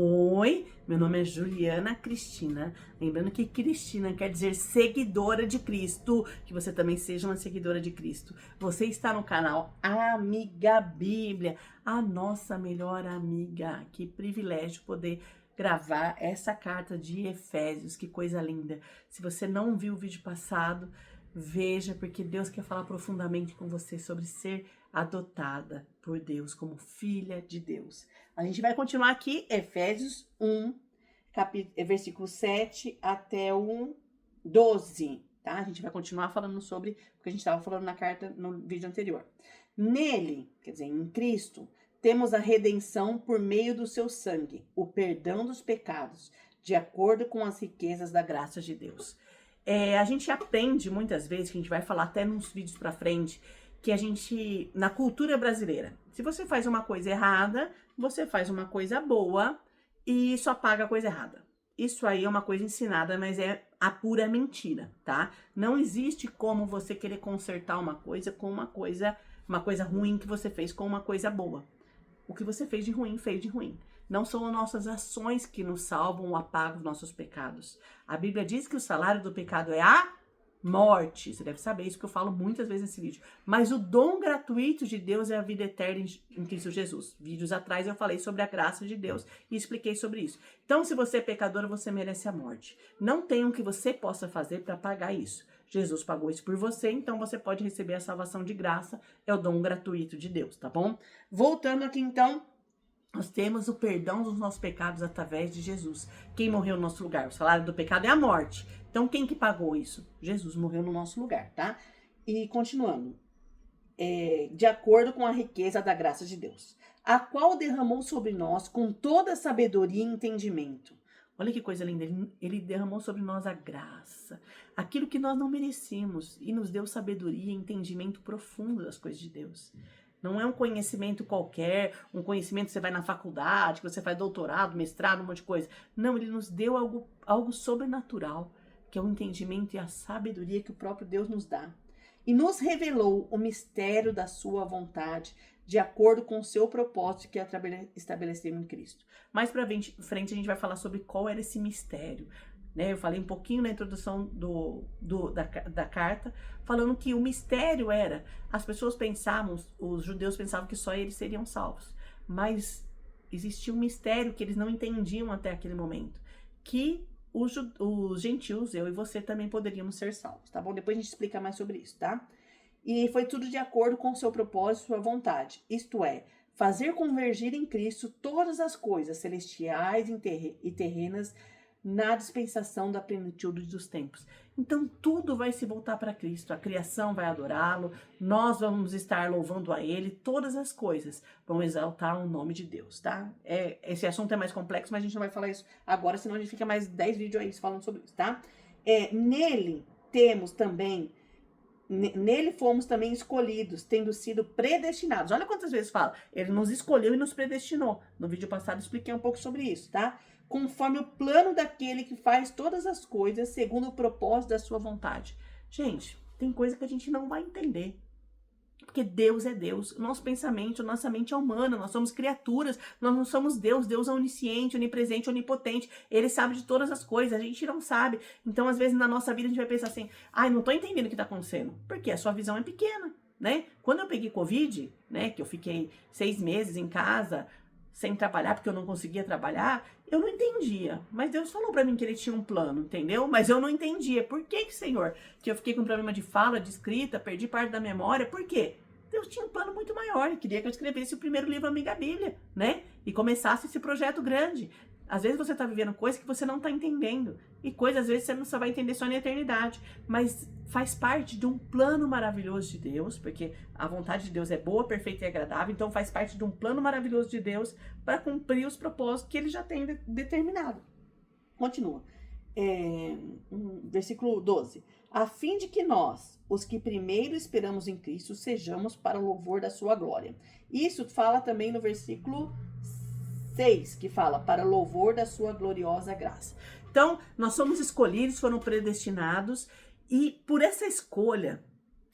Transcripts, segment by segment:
Oi, meu nome é Juliana Cristina. Lembrando que Cristina quer dizer seguidora de Cristo, que você também seja uma seguidora de Cristo. Você está no canal Amiga Bíblia, a nossa melhor amiga. Que privilégio poder gravar essa carta de Efésios, que coisa linda. Se você não viu o vídeo passado, veja, porque Deus quer falar profundamente com você sobre ser adotada por Deus como filha de Deus. A gente vai continuar aqui, Efésios 1, versículo 7 até o 12, tá? A gente vai continuar falando sobre o que a gente estava falando na carta no vídeo anterior. Nele, quer dizer, em Cristo, temos a redenção por meio do seu sangue, o perdão dos pecados, de acordo com as riquezas da graça de Deus. A gente aprende muitas vezes, que a gente vai falar até nos vídeos pra frente, que a gente, na cultura brasileira, se você faz uma coisa errada, você faz uma coisa boa e só paga a coisa errada. Isso aí é uma coisa ensinada, mas é a pura mentira, tá? Não existe como você querer consertar uma coisa com uma coisa ruim que você fez com uma coisa boa. O que você fez de ruim, fez de ruim. Não são as nossas ações que nos salvam ou apagam os nossos pecados. A Bíblia diz que o salário do pecado é a morte. Você deve saber isso, que eu falo muitas vezes nesse vídeo. Mas o dom gratuito de Deus é a vida eterna em Cristo Jesus. Vídeos atrás eu falei sobre a graça de Deus e expliquei sobre isso. Então, se você é pecador, você merece a morte. Não tem o que você possa fazer para pagar isso. Jesus pagou isso por você, então você pode receber a salvação de graça. É o dom gratuito de Deus, tá bom? Voltando aqui, então, nós temos o perdão dos nossos pecados através de Jesus. Quem morreu no nosso lugar? O salário do pecado é a morte. Então, quem que pagou isso? Jesus morreu no nosso lugar, tá? E continuando. De acordo com a riqueza da graça de Deus, a qual derramou sobre nós com toda sabedoria e entendimento. Olha que coisa linda, ele derramou sobre nós a graça, aquilo que nós não merecíamos, e nos deu sabedoria e entendimento profundo das coisas de Deus. Não é um conhecimento qualquer, um conhecimento que você vai na faculdade, que você faz doutorado, mestrado, um monte de coisa. Não, ele nos deu algo sobrenatural, que é o entendimento e a sabedoria que o próprio Deus nos dá. E nos revelou o mistério da sua vontade, de acordo com o seu propósito que estabeleceu em Cristo. Mais pra frente a gente vai falar sobre qual era esse mistério. Eu falei um pouquinho na introdução da carta, falando que o mistério era, as pessoas pensavam, os judeus pensavam que só eles seriam salvos, mas existia um mistério que eles não entendiam até aquele momento, que os gentios, eu e você, também poderíamos ser salvos, tá bom? Depois a gente explica mais sobre isso, tá? E foi tudo de acordo com o seu propósito e sua vontade, isto é, fazer convergir em Cristo todas as coisas celestiais e terrenas na dispensação da plenitude dos tempos. Então tudo vai se voltar para Cristo, a criação vai adorá-lo, nós vamos estar louvando a Ele, todas as coisas vão exaltar o nome de Deus, tá? Esse assunto é mais complexo, mas a gente não vai falar isso agora, senão a gente fica mais 10 vídeos aí falando sobre isso, tá? Nele fomos também escolhidos, tendo sido predestinados. Olha quantas vezes fala, ele nos escolheu e nos predestinou. No vídeo passado eu expliquei um pouco sobre isso, tá? Conforme o plano daquele que faz todas as coisas segundo o propósito da sua vontade. Gente, tem coisa que a gente não vai entender. Porque Deus é Deus, nosso pensamento, nossa mente é humana, nós somos criaturas, nós não somos Deus. Deus é onisciente, onipresente, onipotente, Ele sabe de todas as coisas, a gente não sabe. Então, às vezes, na nossa vida, a gente vai pensar assim, não tô entendendo o que tá acontecendo, porque a sua visão é pequena, né? Quando eu peguei Covid, né, que eu fiquei 6 meses em casa, sem trabalhar, porque eu não conseguia trabalhar, eu não entendia. Mas Deus falou pra mim que Ele tinha um plano, entendeu? Mas eu não entendia. Por que, Senhor? Que eu fiquei com problema de fala, de escrita, perdi parte da memória. Por quê? Deus tinha um plano muito maior. Ele queria que eu escrevesse o primeiro livro Amiga Bíblia, né? E começasse esse projeto grande. Às vezes você tá vivendo coisas que você não tá entendendo. E coisas, às vezes, você não só vai entender só na eternidade. Mas faz parte de um plano maravilhoso de Deus, porque a vontade de Deus é boa, perfeita e agradável. Então faz parte de um plano maravilhoso de Deus para cumprir os propósitos que Ele já tem determinado. Continua. Versículo 12. A fim de que nós, os que primeiro esperamos em Cristo, sejamos para o louvor da sua glória. Isso fala também no versículo 6, que fala, para louvor da sua gloriosa graça. Então, nós somos escolhidos, foram predestinados, e por essa escolha,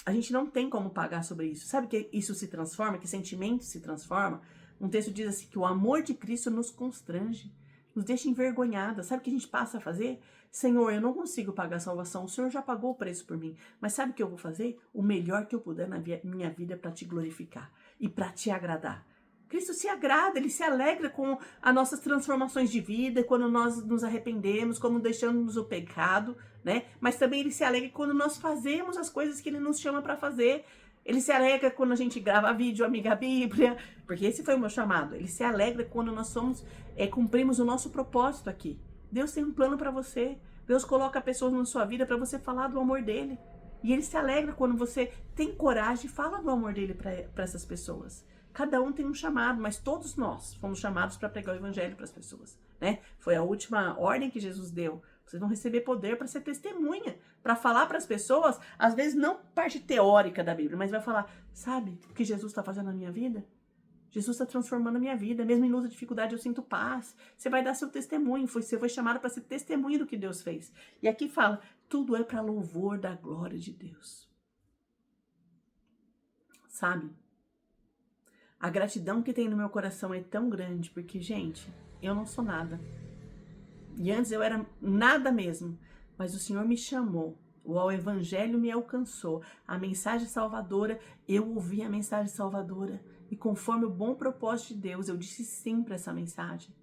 a gente não tem como pagar sobre isso. Sabe que isso se transforma, que sentimento se transforma? Um texto diz assim, que o amor de Cristo nos constrange. nos deixa envergonhada. Sabe o que a gente passa a fazer? Senhor, eu não consigo pagar a salvação, o Senhor já pagou o preço por mim. Mas sabe o que eu vou fazer? O melhor que eu puder na minha vida para te glorificar e para te agradar. Cristo se agrada, Ele se alegra com as nossas transformações de vida, quando nós nos arrependemos, quando deixamos o pecado, né? Mas também Ele se alegra quando nós fazemos as coisas que Ele nos chama para fazer. Ele se alegra quando a gente grava vídeo, Amiga Bíblia, porque esse foi o meu chamado. Ele se alegra quando nós cumprimos o nosso propósito aqui. Deus tem um plano para você. Deus coloca pessoas na sua vida para você falar do amor dele. E Ele se alegra quando você tem coragem e fala do amor dele para essas pessoas. Cada um tem um chamado, mas todos nós fomos chamados para pregar o evangelho para as pessoas, né? Foi a última ordem que Jesus deu. Vocês vão receber poder para ser testemunha, para falar para as pessoas, às vezes não parte teórica da Bíblia, mas vai falar, sabe o que Jesus está fazendo na minha vida? Jesus está transformando a minha vida, mesmo em luta de dificuldade eu sinto paz. Você vai dar seu testemunho, você foi chamado para ser testemunha do que Deus fez. E aqui fala, tudo é para louvor da glória de Deus. Sabe? A gratidão que tem no meu coração é tão grande, porque, gente, eu não sou nada. E antes eu era nada mesmo, mas o Senhor me chamou, o Evangelho me alcançou, a mensagem salvadora, eu ouvi a mensagem salvadora, e conforme o bom propósito de Deus, eu disse sim para essa mensagem.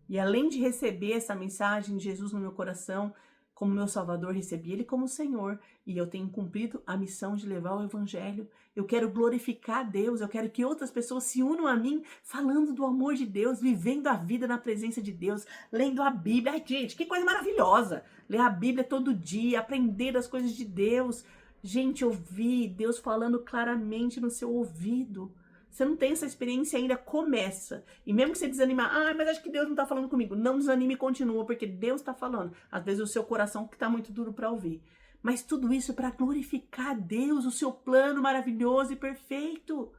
E além de receber essa mensagem de Jesus no meu coração, como meu Salvador, recebi Ele como Senhor, e eu tenho cumprido a missão de levar o Evangelho. Eu quero glorificar a Deus, eu quero que outras pessoas se unam a mim, falando do amor de Deus, vivendo a vida na presença de Deus, lendo a Bíblia. Ai, gente, que coisa maravilhosa! Ler a Bíblia todo dia, aprender as coisas de Deus. Gente, ouvir Deus falando claramente no seu ouvido. Você não tem essa experiência ainda, começa. E mesmo que você desanime, mas acho que Deus não está falando comigo. Não desanime e continua, porque Deus está falando. Às vezes o seu coração que está muito duro para ouvir. Mas tudo isso para glorificar a Deus, o seu plano maravilhoso e perfeito.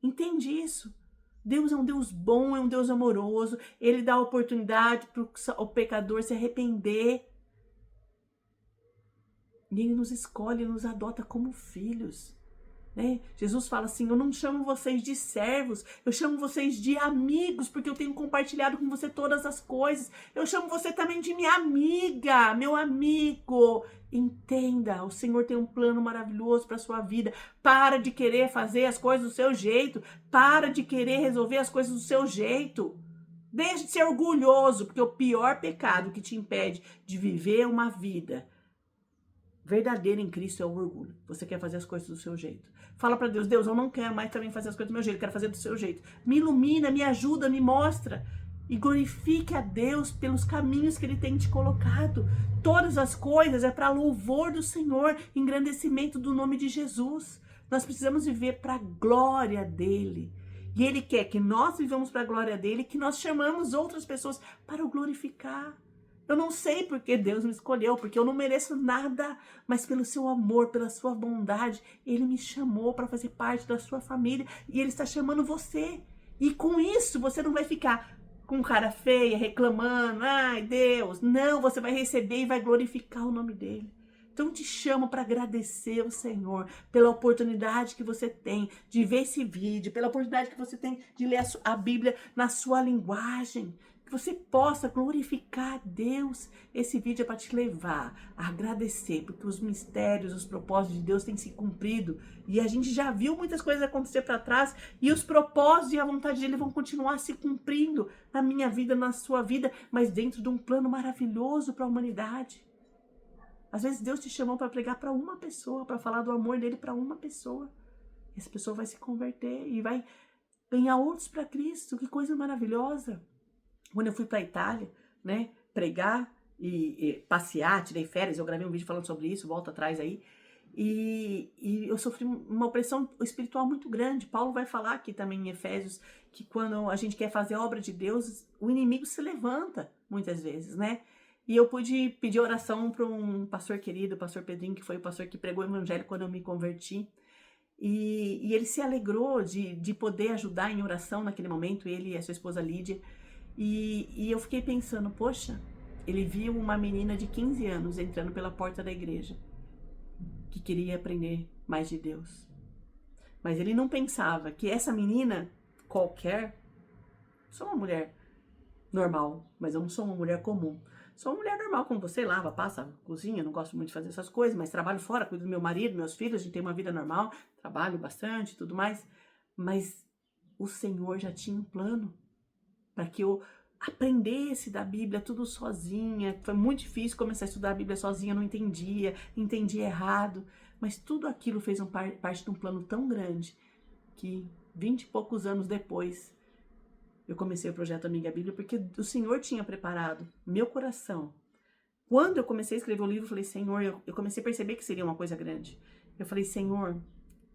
Entende isso? Deus é um Deus bom, é um Deus amoroso. Ele dá a oportunidade para o pecador se arrepender. E Ele nos escolhe, nos adota como filhos. Jesus fala assim, eu não chamo vocês de servos, eu chamo vocês de amigos, porque eu tenho compartilhado com você todas as coisas. Eu chamo você também de minha amiga, meu amigo. Entenda, o Senhor tem um plano maravilhoso para sua vida. Para de querer fazer as coisas do seu jeito, para de querer resolver as coisas do seu jeito. Deixe de ser orgulhoso, porque o pior pecado que te impede de viver uma vida verdadeira em Cristo é o orgulho. Você quer fazer as coisas do seu jeito. Fala para Deus, Deus, eu não quero mais também fazer as coisas do meu jeito, eu quero fazer do seu jeito. Me ilumina, me ajuda, me mostra. E glorifique a Deus pelos caminhos que Ele tem te colocado. Todas as coisas é para louvor do Senhor, engrandecimento do nome de Jesus. Nós precisamos viver para a glória dEle. E Ele quer que nós vivamos para a glória dEle, que nós chamamos outras pessoas para o glorificar. Eu não sei porque Deus me escolheu, porque eu não mereço nada, mas pelo seu amor, pela sua bondade, Ele me chamou para fazer parte da sua família e Ele está chamando você. E com isso, você não vai ficar com cara feia, reclamando, ai Deus, não, você vai receber e vai glorificar o nome dEle. Então te chamo para agradecer ao Senhor pela oportunidade que você tem de ver esse vídeo, pela oportunidade que você tem de ler a Bíblia na sua linguagem. Que você possa glorificar a Deus. Esse vídeo é para te levar a agradecer, porque os mistérios, os propósitos de Deus têm se cumprido. E a gente já viu muitas coisas acontecer para trás, e os propósitos e a vontade dele vão continuar se cumprindo na minha vida, na sua vida, mas dentro de um plano maravilhoso para a humanidade. Às vezes Deus te chamou para pregar para uma pessoa, para falar do amor dele para uma pessoa. Essa pessoa vai se converter e vai ganhar outros para Cristo. Que coisa maravilhosa. Quando eu fui para a Itália, pregar e passear, tirei férias, eu gravei um vídeo falando sobre isso, volta atrás aí. E eu sofri uma opressão espiritual muito grande. Paulo vai falar aqui também em Efésios que quando a gente quer fazer a obra de Deus, o inimigo se levanta muitas vezes, E eu pude pedir oração para um pastor querido, o pastor Pedrinho, que foi o pastor que pregou o evangelho quando eu me converti. E ele se alegrou de poder ajudar em oração naquele momento, ele e a sua esposa Lídia. E eu fiquei pensando, poxa, ele viu uma menina de 15 anos entrando pela porta da igreja, que queria aprender mais de Deus. Mas ele não pensava que essa menina, qualquer, só uma mulher, normal, mas eu não sou uma mulher comum. Sou uma mulher normal como você, lava, passa, cozinha, não gosto muito de fazer essas coisas, mas trabalho fora, cuido do meu marido, meus filhos, a gente tem uma vida normal, trabalho bastante e tudo mais. Mas o Senhor já tinha um plano para que eu aprendesse da Bíblia tudo sozinha. Foi muito difícil começar a estudar a Bíblia sozinha, não entendia errado. Mas tudo aquilo fez parte de um plano tão grande que 20 e poucos anos depois eu comecei o projeto Amiga Bíblia, porque o Senhor tinha preparado meu coração. Quando eu comecei a escrever o livro, eu falei, Senhor, eu comecei a perceber que seria uma coisa grande. Eu falei, Senhor,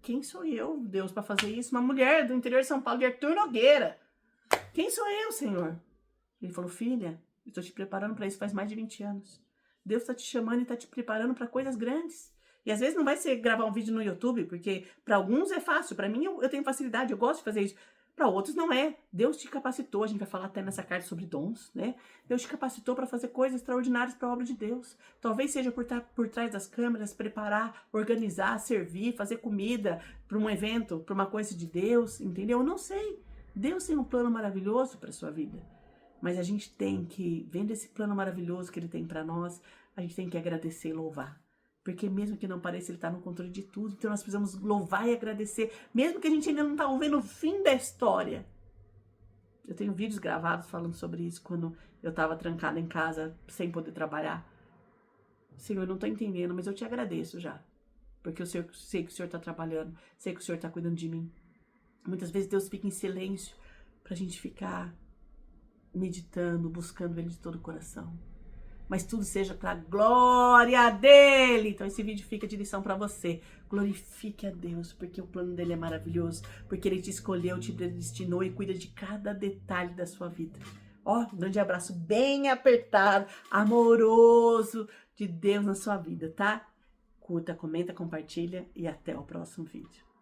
quem sou eu, Deus, para fazer isso? Uma mulher do interior de São Paulo, de Arthur Nogueira. Quem sou eu, Senhor? Ele falou, filha, eu estou te preparando para isso faz mais de 20 anos. Deus está te chamando e está te preparando para coisas grandes. E às vezes não vai ser gravar um vídeo no YouTube, porque para alguns é fácil. Para mim, eu tenho facilidade, eu gosto de fazer isso. Para outros não é. Deus te capacitou, a gente vai falar até nessa carta sobre dons, né? Deus te capacitou para fazer coisas extraordinárias para a obra de Deus. Talvez seja por trás das câmeras, preparar, organizar, servir, fazer comida para um evento, para uma coisa de Deus, entendeu? Eu não sei. Deus tem um plano maravilhoso para sua vida. Mas a gente tem que, vendo esse plano maravilhoso que Ele tem para nós, a gente tem que agradecer e louvar. Porque mesmo que não pareça, Ele está no controle de tudo. Então nós precisamos louvar e agradecer. Mesmo que a gente ainda não está vendo o fim da história. Eu tenho vídeos gravados falando sobre isso, quando eu estava trancada em casa, sem poder trabalhar. Senhor, eu não estou entendendo, mas eu te agradeço já. Porque eu sei que o Senhor está trabalhando. Sei que o Senhor está cuidando de mim. Muitas vezes Deus fica em silêncio para a gente ficar meditando, buscando Ele de todo o coração. Mas tudo seja para a glória dEle. Então esse vídeo fica de lição para você. Glorifique a Deus, porque o plano dEle é maravilhoso. Porque Ele te escolheu, te predestinou e cuida de cada detalhe da sua vida. Ó, um grande abraço bem apertado, amoroso de Deus na sua vida, tá? Curta, comenta, compartilha e até o próximo vídeo.